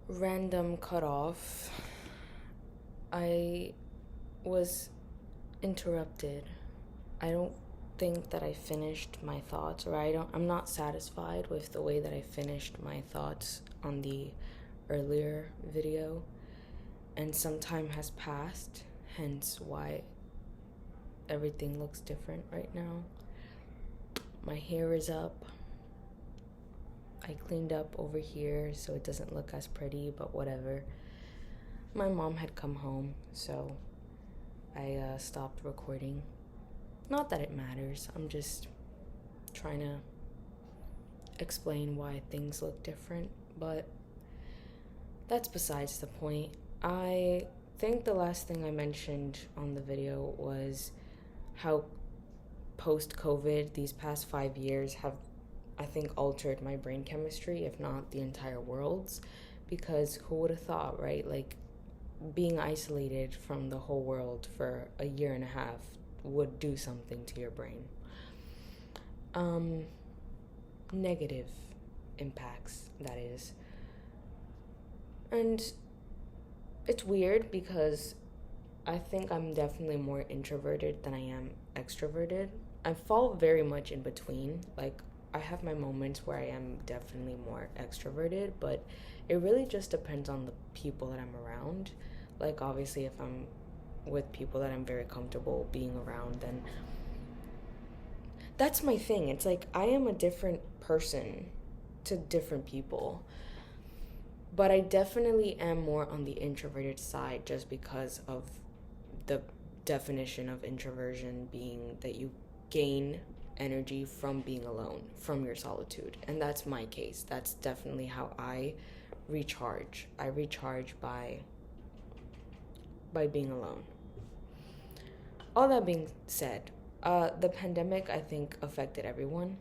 Random cutoff. I was interrupted. I don't think that I finished my thoughts, or I'm not satisfied with the way that I finished my thoughts on the earlier video, and some time has passed, hence why everything looks different right now. My hair is up. I cleaned up over here so it doesn't look as pretty, but whatever. My mom had come home, so I stopped recording. Not that it matters, I'm just trying to explain why things look different, but that's besides the point. I think the last thing I mentioned on the video was how post-COVID, these past 5 years have, I think, altered my brain chemistry, if not the entire world's, because who would have thought, right? Like, being isolated from the whole world for a year and a half would do something to your brain. Negative impacts, that is. And it's weird because I think I'm definitely more introverted than I am extroverted. I fall very much in between. Like, I have my moments where I am definitely more extroverted, but it really just depends on the people that I'm around. Like, obviously, if I'm with people that I'm very comfortable being around, then that's my thing. It's like I am a different person to different people. But I definitely am more on the introverted side just because of the definition of introversion being that you gain energy from being alone, from your solitude. And that's my case. That's definitely how I recharge. I recharge by being alone. All that being said, the pandemic, I think, affected everyone.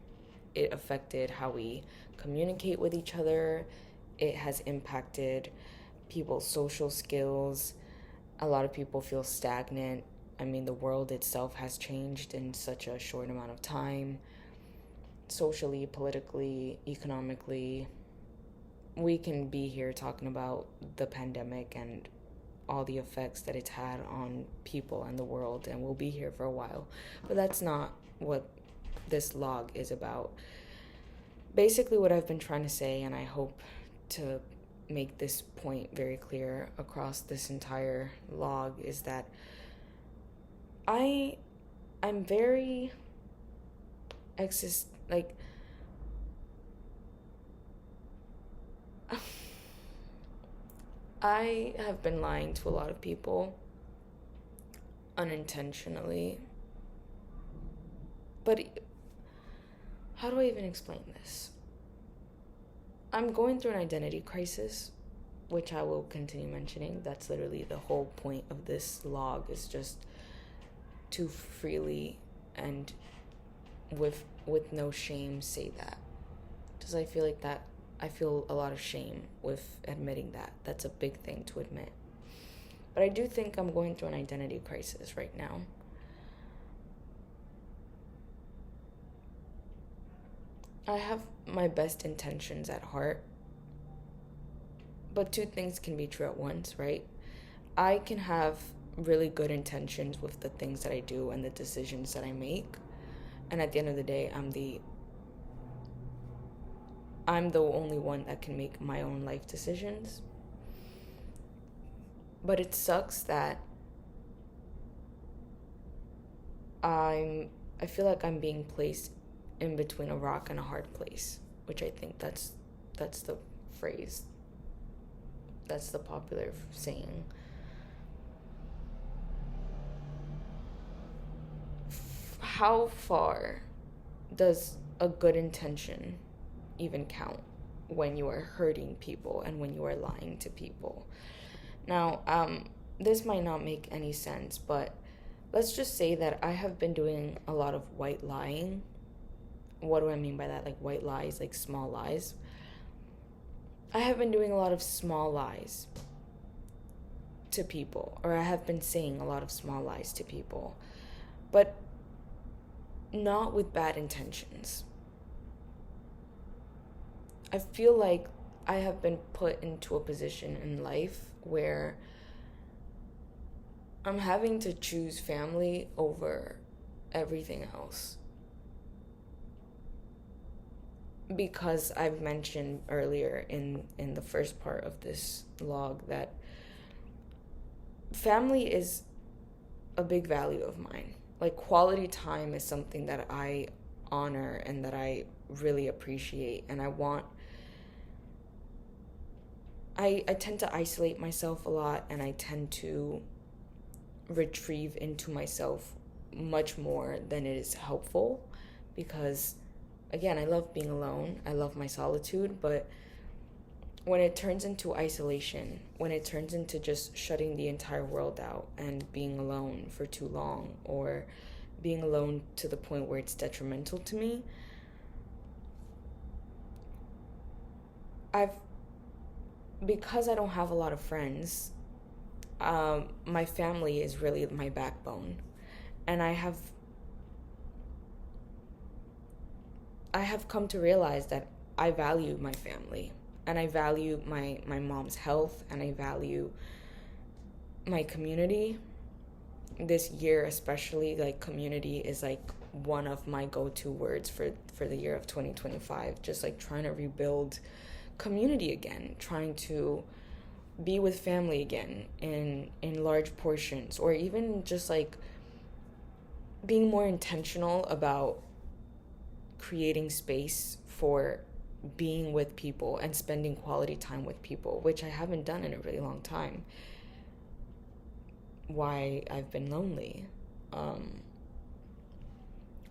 It affected how we communicate with each other. It has impacted people's social skills. A lot of people feel stagnant. I mean, the world itself has changed in such a short amount of time. Socially, politically, economically. We can be here talking about the pandemic and all the effects that it's had on people and the world, and we'll be here for a while. But that's not what this log is about. Basically, what I've been trying to say, and I hope to make this point very clear across this entire log, is that I'm very I have been lying to a lot of people unintentionally. But how do I even explain this? I'm going through an identity crisis, which I will continue mentioning. That's literally the whole point of this log, is just to freely and with no shame say that. Because I feel like that I feel a lot of shame with admitting that. That's a big thing to admit. But I do think I'm going through an identity crisis right now. I have my best intentions at heart, but two things can be true at once, right? I can have really good intentions with the things that I do and the decisions that I make, and at the end of the day, I'm the only one that can make my own life decisions. But it sucks that I feel like I'm being placed in between a rock and a hard place, which I think that's the phrase. That's the popular saying. How far does a good intention even count when you are hurting people and when you are lying to people? Now, this might not make any sense, but let's just say that I have been doing a lot of white lying. What do I mean by that? Like white lies, like small lies. I have been doing a lot of small lies to people, or I have been saying a lot of small lies to people, but not with bad intentions. I feel like I have been put into a position in life where I'm having to choose family over everything else. Because I've mentioned earlier in the first part of this log that family is a big value of mine. Like, quality time is something that I honor and that I really appreciate, and I tend to isolate myself a lot, and I tend to retrieve into myself much more than it is helpful, because again, I love being alone, I love my solitude, but when it turns into isolation, when it turns into just shutting the entire world out and being alone for too long, or being alone to the point where it's detrimental to me, because I don't have a lot of friends, my family is really my backbone. And I have come to realize that I value my family, and I value my mom's health, and I value my community. This year especially, like, community is like one of my go-to words for the year of 2025. Just like trying to rebuild community again, trying to be with family again in large portions, or even just like being more intentional about creating space for being with people and spending quality time with people, which I haven't done in a really long time. Why I've been lonely.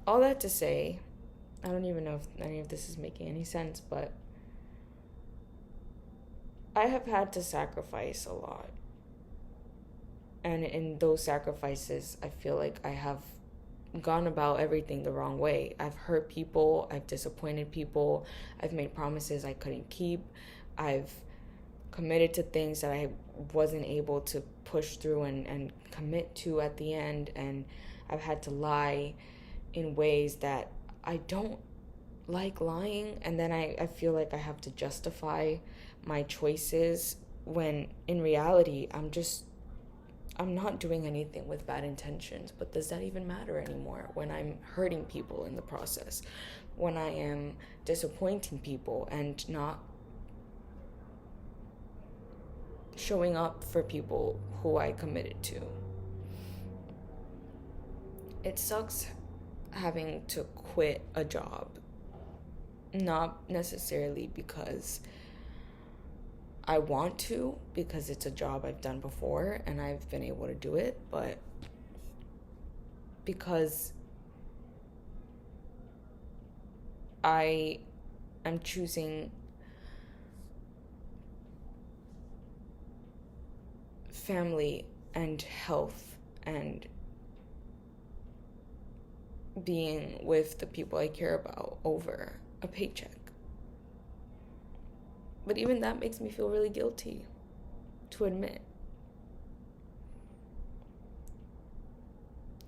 All that to say, I don't even know if any of this is making any sense, but I have had to sacrifice a lot. And in those sacrifices, I feel like I have gone about everything the wrong way. I've hurt people, I've disappointed people, I've made promises I couldn't keep, I've committed to things that I wasn't able to push through and commit to at the end, and I've had to lie in ways that I don't like lying, and then I feel like I have to justify my choices when in reality I'm not doing anything with bad intentions. But does that even matter anymore when I'm hurting people in the process, when I am disappointing people and not showing up for people who I committed to? It sucks having to quit a job, not necessarily because I want to, because it's a job I've done before and I've been able to do it, but because I am choosing family and health and being with the people I care about over a paycheck. But even that makes me feel really guilty to admit.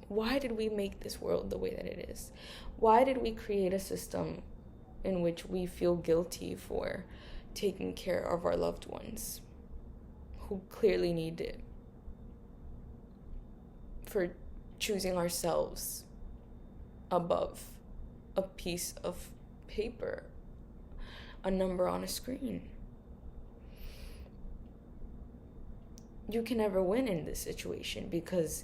Why did we make this world the way that it is? Why did we create a system in which we feel guilty for taking care of our loved ones who clearly need it? For choosing ourselves above a piece of paper, a number on a screen. You can never win in this situation, because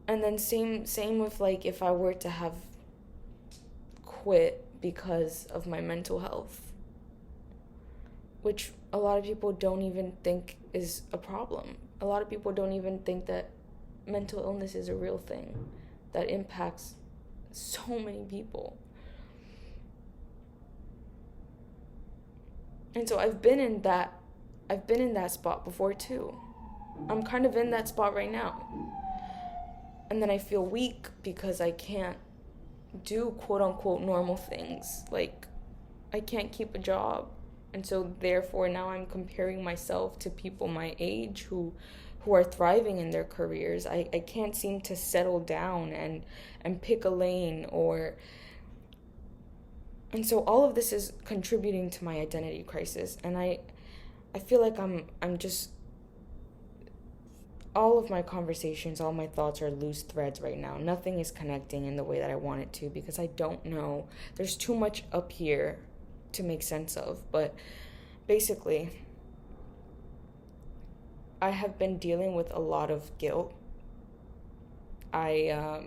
and then same with, like, if I were to have quit because of my mental health, which a lot of people don't even think is a problem. A lot of people don't even think that mental illness is a real thing that impacts so many people. And so I've been in that spot before too. I'm kind of in that spot right now. And then I feel weak because I can't do quote unquote normal things. Like, I can't keep a job. And so therefore now I'm comparing myself to people my age who are thriving in their careers. I can't seem to settle down and pick a lane or And so all of this is contributing to my identity crisis. And I feel like I'm just, all of my conversations, all my thoughts are loose threads right now. Nothing is connecting in the way that I want it to, because I don't know. There's too much up here to make sense of. But basically, I have been dealing with a lot of guilt. I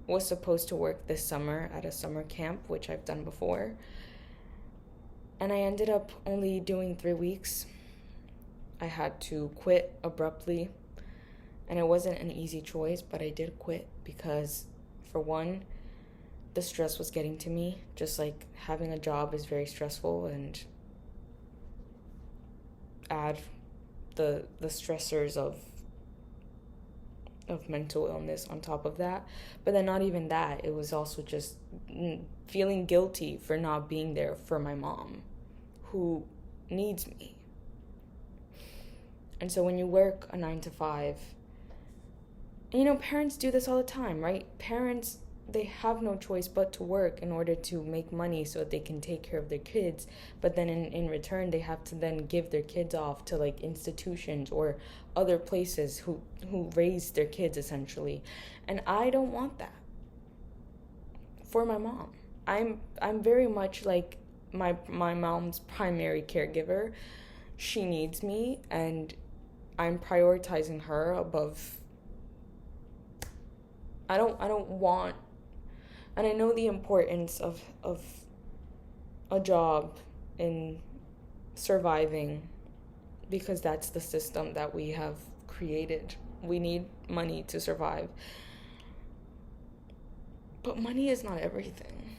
was supposed to work this summer at a summer camp, which I've done before. And I ended up only doing 3 weeks. I had to quit abruptly. And it wasn't an easy choice, but I did quit because, for one, the stress was getting to me. Just like having a job is very stressful, and add the stressors of mental illness on top of that. But then not even that, it was also just feeling guilty for not being there for my mom, who needs me. And so when you work a 9 to 5, and parents do this all the time, right? Parents, they have no choice but to work in order to make money so that they can take care of their kids. But then in return, they have to then give their kids off to like institutions or other places who raise their kids, essentially. And I don't want that for my mom. I'm very much like my mom's primary caregiver. She needs me, and I'm prioritizing her above. I don't want, and I know the importance of a job in surviving, because that's the system that we have created. We need money to survive. But money is not everything.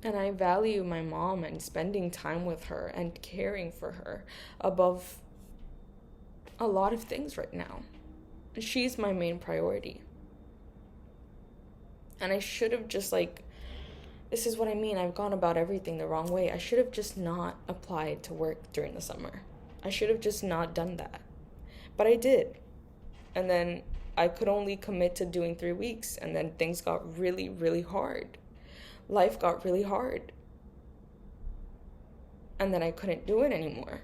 And I value my mom and spending time with her and caring for her above a lot of things right now. She's my main priority. And I should have just this is what I mean, I've gone about everything the wrong way. I should have just not applied to work during the summer. I should have just not done that. But I did. And then I could only commit to doing 3 weeks, and then things got really, really hard. Life got really hard. And then I couldn't do it anymore.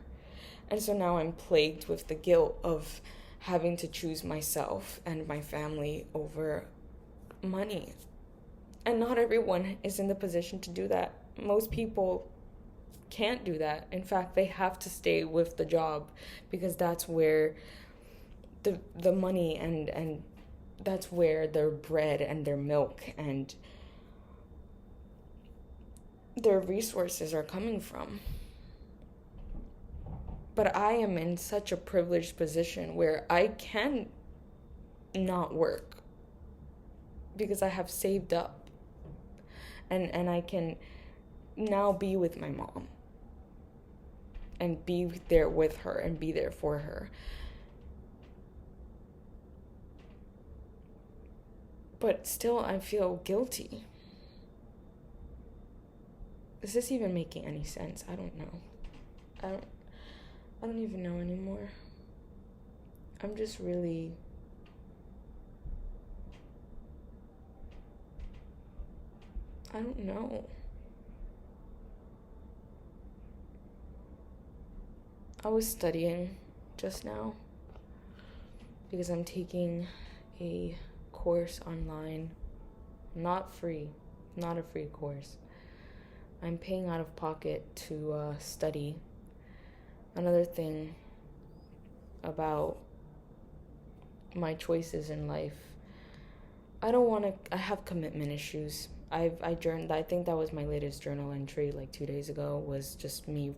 And so now I'm plagued with the guilt of having to choose myself and my family over money. And not everyone is in the position to do that. Most people can't do that. In fact, they have to stay with the job, because that's where the money and that's where their bread and their milk and their resources are coming from. But I am in such a privileged position where I can not work because I have saved up, and I can now be with my mom and be there with her and be there for her. But still, I feel guilty. Is this even making any sense? I don't know. I don't even know anymore. I'm just really... I don't know. I was studying just now because I'm taking a course online. Not free. Not a free course. I'm paying out of pocket to study. Another thing about my choices in life, I have commitment issues. I think that was my latest journal entry 2 days ago, was just me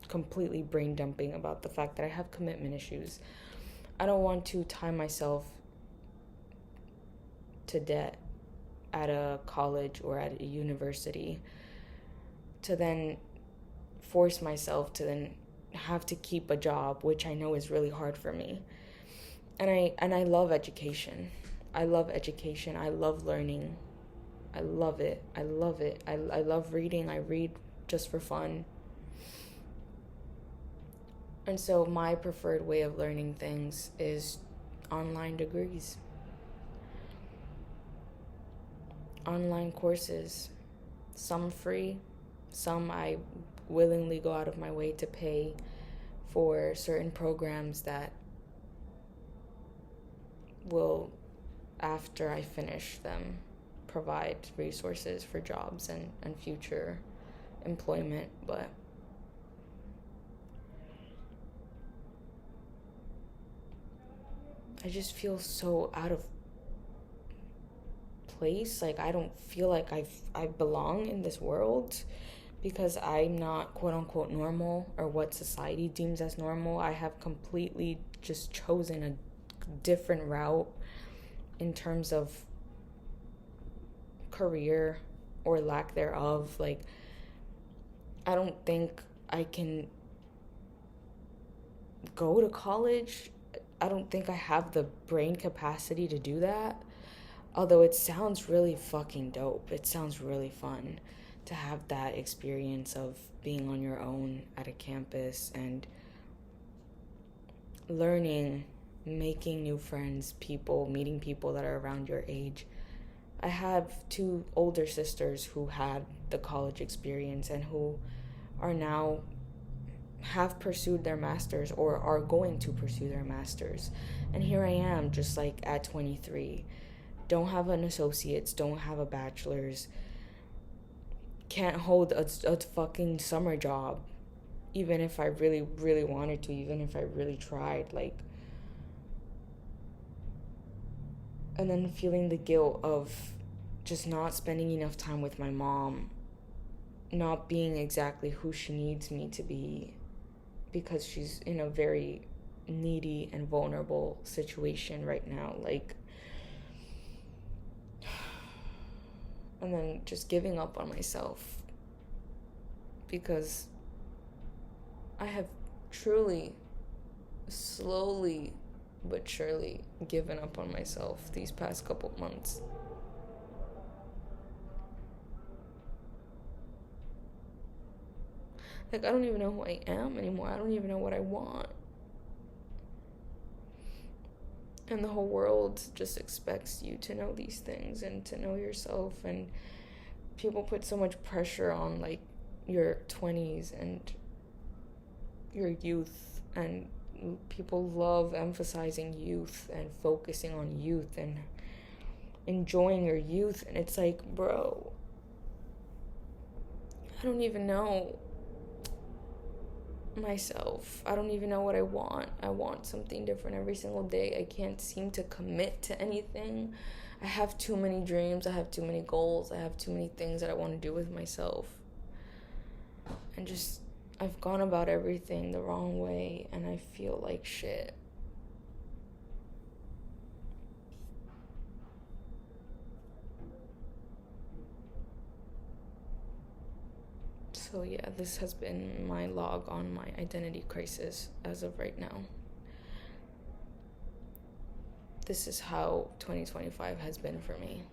completely brain dumping about the fact that I have commitment issues. I don't want to tie myself to debt at a college or at a university to then force myself to then have to keep a job, which I know is really hard for me. And I love education. I love education. I love learning. I love it. I love it. I love reading. I read just for fun. And so my preferred way of learning things is online degrees. online courses, some free, some I willingly go out of my way to pay for certain programs that will, after I finish them, provide resources for jobs and future employment. But I just feel so out of place. Like, I don't feel like I belong in this world because I'm not quote unquote normal, or what society deems as normal. I have completely just chosen a different route in terms of career or lack thereof. Like, I don't think I can go to college. I don't think I have the brain capacity to do that. Although it sounds really fucking dope. It sounds really fun to have that experience of being on your own at a campus and learning, making new friends, meeting people that are around your age. I have 2 older sisters who had the college experience and who are now have pursued their masters or are going to pursue their masters. And here I am, just like at 23. Don't have an associate's, don't have a bachelor's, can't hold a fucking summer job, even if I really, really wanted to, even if I really tried. Like, and then feeling the guilt of just not spending enough time with my mom, not being exactly who she needs me to be, because she's in a very needy and vulnerable situation right now. Like, and then just giving up on myself because I have truly, slowly but surely given up on myself these past couple months. Like, I don't even know who I am anymore. I don't even know what I want. And the whole world just expects you to know these things and to know yourself. And people put so much pressure on, like, your 20s and your youth. And people love emphasizing youth and focusing on youth and enjoying your youth. And it's like, bro, I don't even know myself. I don't even know what I want. I want something different every single day. I can't seem to commit to anything. I have too many dreams. I have too many goals. I have too many things that I want to do with myself. And just, I've gone about everything the wrong way, and I feel like shit. So yeah, this has been my log on my identity crisis as of right now. This is how 2025 has been for me.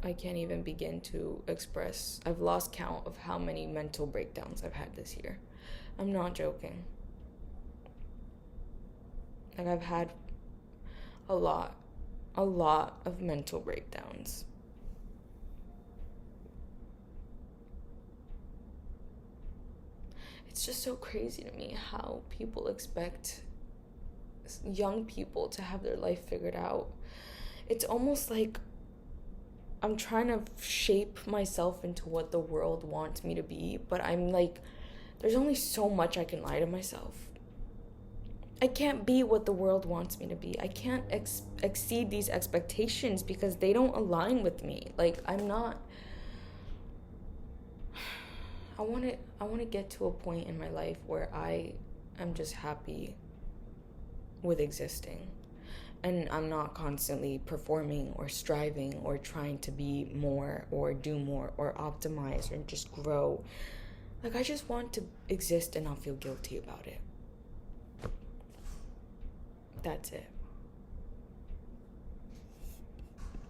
I can't even begin to express. I've lost count of how many mental breakdowns I've had this year. I'm not joking. Like, I've had a lot of mental breakdowns. It's just so crazy to me how people expect young people to have their life figured out. It's almost like I'm trying to shape myself into what the world wants me to be, but I'm like, there's only so much I can lie to myself. I can't be what the world wants me to be. I can't exceed these expectations because they don't align with me. Like, I'm not... I want to get to a point in my life where I am just happy with existing. And I'm not constantly performing or striving or trying to be more or do more or optimize or just grow. Like, I just want to exist and not feel guilty about it. That's it.